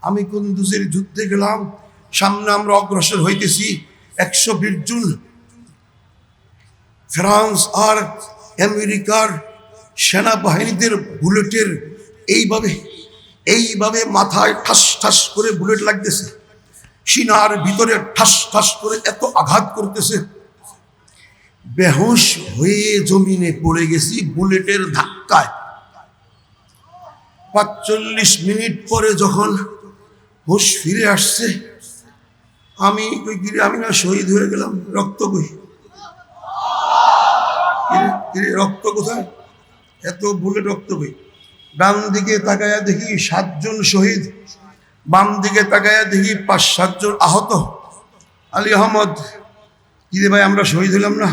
আমি কুন্দুজের যুদ্ধে গেলাম, সামনে আমরা অগ্রসর হইতেছি, 120 জন ফ্রান্স আর আমেরিকার সেনাবাহিনীদের বুলেটের এইভাবে মাথায় ঠাস ঠাস করে বুলেট লাগতেছে, সিনার ভিতরে ঠাস ঠাস করে এত আঘাত করতেছে, বেহুশ হয়ে জমিনে পড়ে গেছি বুলেটের ধাক্কায়। 45 মিনিট পরে যখন হুঁশ ফিরে আসছে, আমি না শহীদ হয়ে গেলাম, রক্ত কই, রক্ত কোথায়, এত বুলেট রক্ত কই। ডান দিকে তাকায়া দেখি 7 জন শহীদ, বাম দিকে তাকায়া দেখি 5-7 জন আহত। আলী আহমদ, কিরে ভাই আমরা শহীদ হলাম না,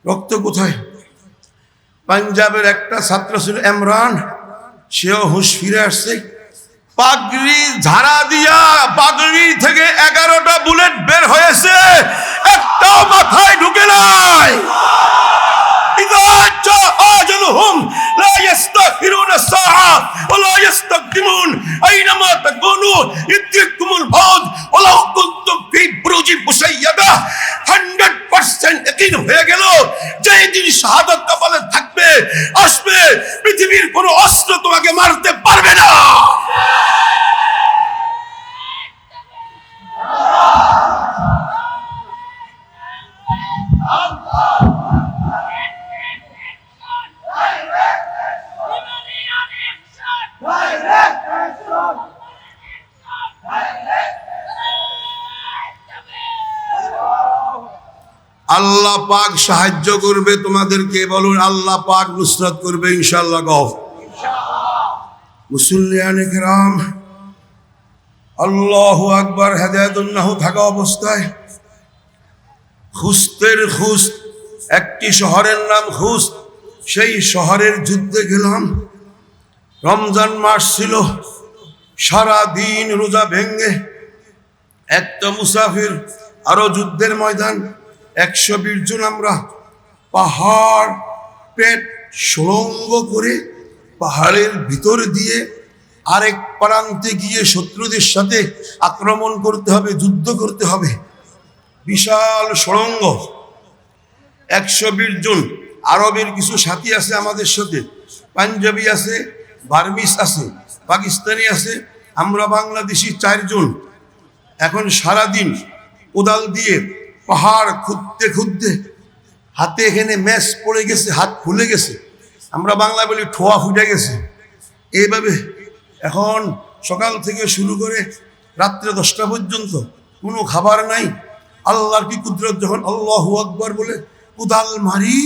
রক্ত কোথায়? পাঞ্জাবের একটা ছাত্র ছিল ইমরান, সেও হুঁশ ফিরে আসছে, পাগড়ি ঝাড়া দিয়া পাগড়ি থেকে 11টা বুলেট বের হয়েছে, একটাও মাথায় ঢুকে নাই। لا يستأخرون الساعة ولا يستقدمون أينما تكونوا يدرككم الموت ولو كنتم في بروج مشيدة। 100% यकीन হয়ে গেল যে দিন শাহাদাত কপালে থাকবে, আসবে, পৃথিবীর কোনো অস্ত্র তোমাকে মারতে পারবে না। আল্লাহ পাক সাহায্য করবে তোমাদেরকে, বলুন আল্লাহ পাক নুসরত করবে ইনশাআল্লাহ। গফ মুসল্লিয়ানে কিরাম, আল্লাহু আকবার। হেদায়েতুন্নাহ থাকা অবস্থায় খুস্তের খুস্ত, একটি শহরের নাম খুস্ত, সেই শহরের যুদ্ধে গেলাম। রমজান মাস ছিল, সারা দিন রোজা ভেঙ্গে একটা মুসাফির, আরো যুদ্ধের ময়দান, 120 জন আমরা পাহাড় পেট সুড়ঙ্গ করে পাহাড়ের ভিতর দিয়ে আরেক প্রান্তে গিয়ে শত্রুদের সাথে আক্রমণ করতে হবে, যুদ্ধ করতে হবে। বিশাল সুড়ঙ্গ, 120 জন। আরবের কিছু সাথী আছে আমাদের সাথে, পাঞ্জাবি আছে, বার্মিস আছে, পাকিস্তানি আছে, আমরা বাংলাদেশি 4 জন। এখন সারাদিন কোদাল দিয়ে পাহাড় খুঁড়তে খুঁড়তে হাতে এখানে ম্যাচ পড়ে গেছে, হাত ফুলে গেছে, আমরা বাংলা বলি ঠোয়া ফুটে গেছে। এইভাবে এখন সকাল থেকে শুরু করে রাত্রে 10টা পর্যন্ত কোনো খাবার নাই। আল্লাহর কি কুদরত, যখন আল্লাহু আকবার বলে কোদাল মারি,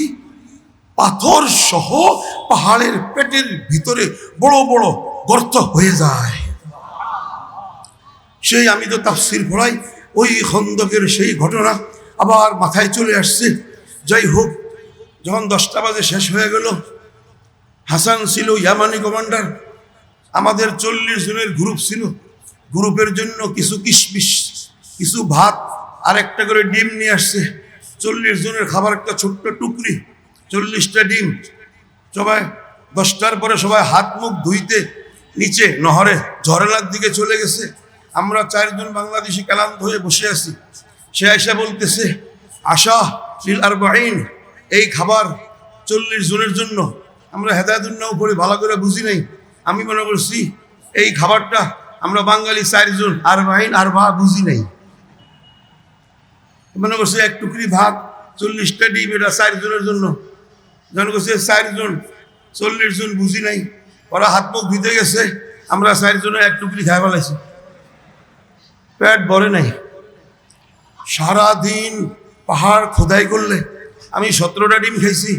পাথর সহ পাহাড়ের পেটের ভিতরে বড় বড় গর্ত হয়ে যায়। সেই আমি তো তাফসীর পড়াই, ওই খন্দকের সেই ঘটনা আবার মাথায় চলে আসছে। যাই হোক, যখন 10টা বাজে শেষ হয়ে গেল, হাসান ছিল ইয়ামানি কমান্ডার, আমাদের 40 জনের গ্রুপ ছিল। গ্রুপের জন্য কিছু কিশমিশ, কিছু ভাত আর একটা করে ডিম নিয়ে আসছে। 40 জনের খাবার একটা ছোট্ট টুকরি, 40টা ডিম। সবাই 10টার পরে সবাই হাত মুখ ধুইতে নিচে নহরে ঝরনার দিকে চলে গেছে। আমরা 4 জন বাংলাদেশি ক্লান্ত হয়ে বসে আছি। সে আয়সা বলতেছে, আশা লিল আরবাঈন, এই খাবার 40 জনের জন্য। আমরা হেদায়েতুন্নাহ পড়ে ভালো করে বুঝি নাই, আমি মনে করছি এই খাবারটা আমরা বাঙালি 4 জন, আরবাঈন আর বুঝি নাই, মনে করছে এক টুকরি ভাত, 40টা ডিম, এটা 4 জনের জন্য। মনে করছে 4 জন, 40 জন, বুঝি নাই। ওরা হাত মুখ ধুতে গেছে, আমরা 4 জনের এক টুকরি খাই ফেলাইছি, পেট ভরে নাই। সারাদিন পাহাড় খোদাই করলে আমি 17টা ডিম খাইছি,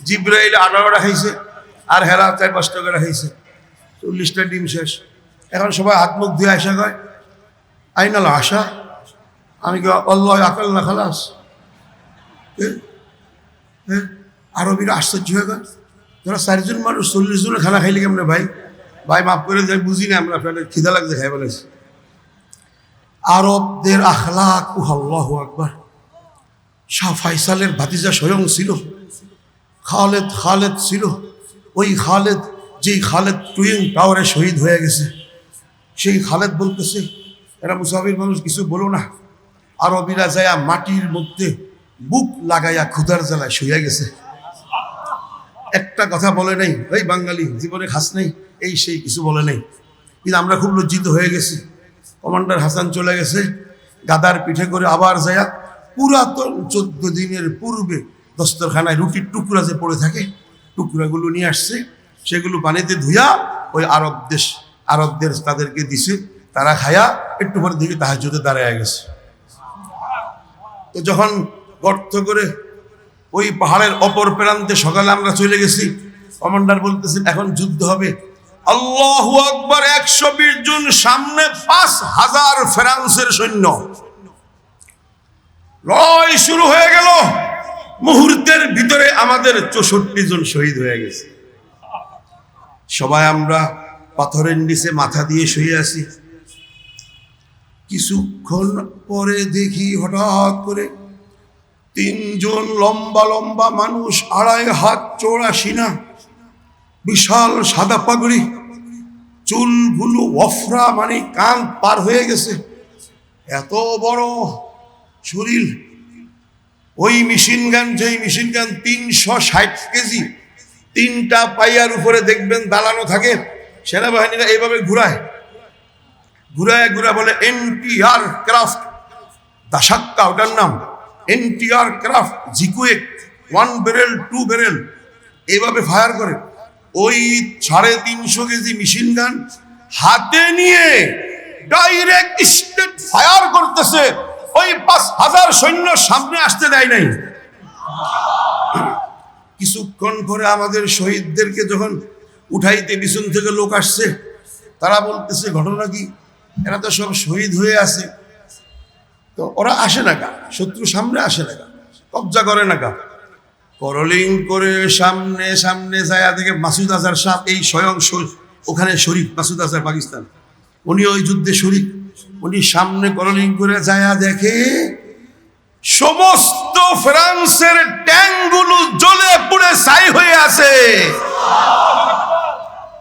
জিব্রাইল 18টা খাইছে, আর হেরা 4-5 টাকা খাইছে, 40টা ডিম শেষ। এখন সবাই হাত মুখ ধুয়ে আসা কয় আইনাল আশা। আমি কি আল্লাহ আকাল না খালাস? আরবিরা আশ্চর্য হয়ে গেল, তোরা 4 জন মানুষ 40 জনের খানা খাইলে কেমন? ভাই ভাই মাফ করে যাই, বুঝি না, আমরা খিদা লাগছে খাই বলেছি। আরবদের আখলাক, আল্লাহু আকবার। শাহ ফাইসালের ভাতিজা স্বয়ং ছিল, খালেদ ছিল। ওই খালেদ, যেই খালেদ টুইন টাওয়ারে শহীদ হয়ে গেছে, সেই খালেদ বলতেছে, এরা মুসাফির মানুষ, কিছু বলো না। আরবিরা যায়া মাটির মধ্যে বুক লাগাইয়া ক্ষুধার জ্বালায় শুয়ে গেছে, একটা কথা বলে নাই, ওই বাঙালি জীবনে খাস নেই, এই সেই কিছু বলে নেই। কিন্তু আমরা খুব লজ্জিত হয়ে গেছি। কমান্ডার হাসান চলে গেছে, গাদার পিঠে করে আবার যায়া পুরাতন 14 দিনের পূর্বে দস্তরখানায় রুটির টুকরা যে পড়ে থাকে, টুকরাগুলো নিয়ে আসছে, সেগুলো পানিতে ধুইয়া ওই আরবদের তাদেরকে দিছে, তারা খায়া একটু পরে দিকে তাহাজ্জুদে দাঁড়ায় গেছে। তো যখন গর্ত করে ওই পাহাড়ের অপর প্রান্তে সকালে আমরা চলে গেছি, কমান্ডার বলতেছেন এখন যুদ্ধ হবে। আল্লাহু আকবার, 120 জন সামনে, 5000 ফ্রান্সের সৈন্য। লড়াই শুরু হয়ে গেল, মুহূর্তের ভিতরে আমাদের 64 জন শহীদ হয়ে গেছে। সবাই আমরা পাথরের নিচে মাথা দিয়ে শুয়ে আছি। কিছুক্ষণ পরে দেখি হঠাৎ করে 3 জন লম্বা লম্বা মানুষ, 2.5 হাত চওড়া সিনা, বিশাল সাদা পাগড়ি, চুলগুলো ওয়ফরা, মানে কান পার হয়ে গেছে, এত বড় শরীর। ওই মেশিন গান, যেই মেশিন গান 360 কেজি, 3টা পাইয়ার উপরে দেখবেন দালানো থাকে, সেনাবাহিনীরা এইভাবে ঘুরায় বলে এনটিআর ক্রাফট, দাসাক্কা ওটার নাম, এনটিআর ক্রাফট জিকুয়েক, 1 ব্যারেল 2 ব্যারেল, এইভাবে ফায়ার করে। ওই 350 কেজি মেশিন গান হাতে নিয়ে ডাইরেক্ট স্টেট ফায়ার করতেছে। ওই 5000 সৈন্য সামনে আসতে দেয় নাই। কিছুক্ষণ পরে আমাদের শহীদদেরকে যখন উঠাইতে পিছন থেকে লোক আসছে, তারা বলতেছে ঘটনা কি, এরা তো সব শহীদ হয়ে আছে, তো ওরা আসে না কা, শত্রু সামনে আসে না কা, কবজা করে না কা। করলিং করে সামনে সামনে যায় দেখে মাসুদ আজহার সাহেব, এই স্বয়ং ওখানে শরীফ মাসুদ আজহার, পাকিস্তান, উনি ওই যুদ্ধে শরীফ, উনি সামনে করলিং করে যায় দেখে সমস্ত ফ্রান্সের ট্যাঙ্কগুলো জ্বলে পুড়ে ছাই হয়ে আছে।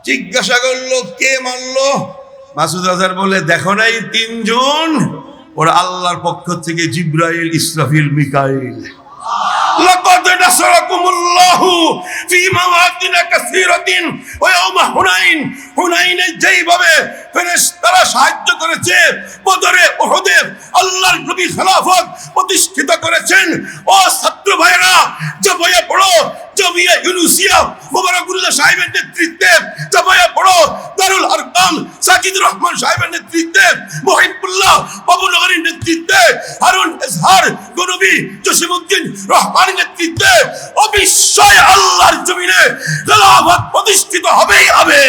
জিজ্ঞাসা করলো কে মারলো, মাসুদ আজহার বলে দেখো নাই 3 জন, ওরা আল্লাহর পক্ষ থেকে জিব্রাইল, ইসরাফিল, মিকাইল। লাকাদ নাসারাকুমুল্লাহু ফি মাওয়াতিন কাসীরাতিন ওয়া ইয়াওমা হুনাইন, হুনাইনে যেইভাবে ফেরেশতারা সাহায্য করেছে, বদরে, উহুদে আল্লাহর নবী খেলাফত প্রতিষ্ঠিত করেছেন। ও ছাত্র ভাইরা, জামায়া পড়ো, জামিয়া ইউনুসিয়া মুবারাকুল্লাহ সাহেবের নেতৃত্বে, জামায়া পড়ো দারুল আরকাম সাজিদুর রহমান সাহেবের নেতৃত্বে, মুহিবুল্লাহ বাবুনগরীর নেতৃত্বে, হারুন এজহার গনবী জসিমউদ্দিন রহমানের নেতৃত্বে অবশ্যই আল্লাহর জমিনে খেলাফত প্রতিষ্ঠিত হবেই হবে।